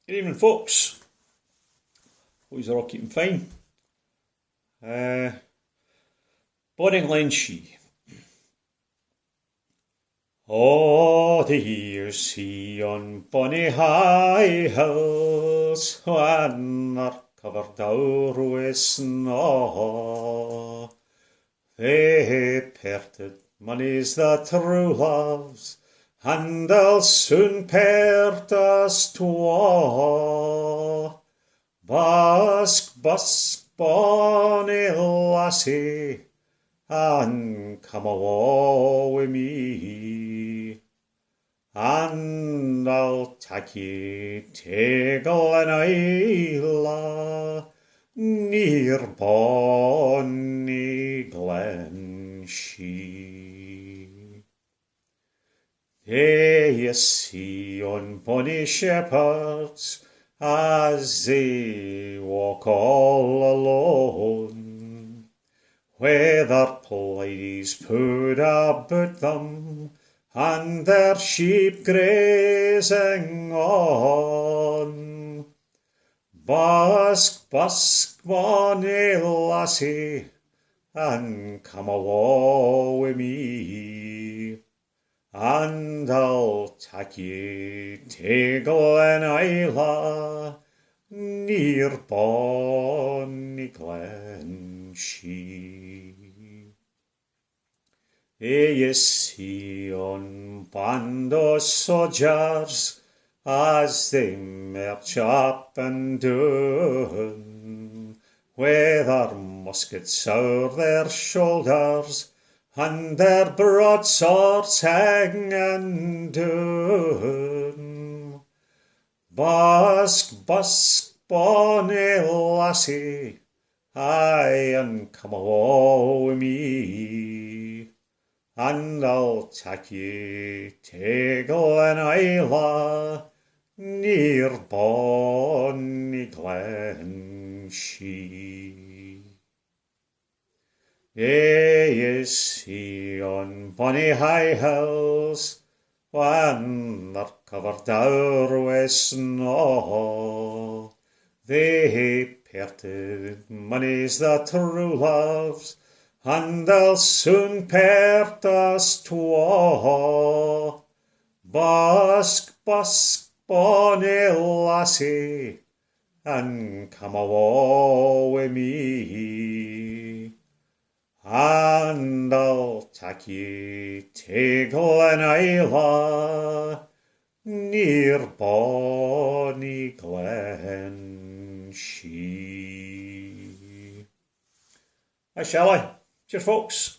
Good evening, folks. Hope you're all keeping fine. Bonnie Glenshee. Oh, the years see on bonny high hills when they're covered o'er with snow. They parted money's the true loves, and they'll soon part us twa. Busk, busk, bonny lassie, and come awa wi' me, and I'll tak ye to Glenshee, near bonny Glenshee. There ye see on bonny shepherds, as they walk all alone, where their ladies put about them, and their sheep grazing on. Busk, busk, bonny lassie, and come awa wi' me, and I'll tak ye to Glenshee, near bonny Glenshee. There ye see on band o' sodgers, as they march up and down, with their muskets o'er their shoulders, and their broadswords hanging down. Busk, busk, bonny lassie, aye, and come awa wi' me, and I'll tak ye to Glenshee, near bonny Glenshee. There ye see on bonny high hills, when they're covered o'er with snow, they parted money's the true loves, and they'll soon part us twa. Busk, busk, bonny lassie, and come awa wi' me, and I'll tak ye to Glenshee, near bonny Glenshee. Shall I? Cheers, folks.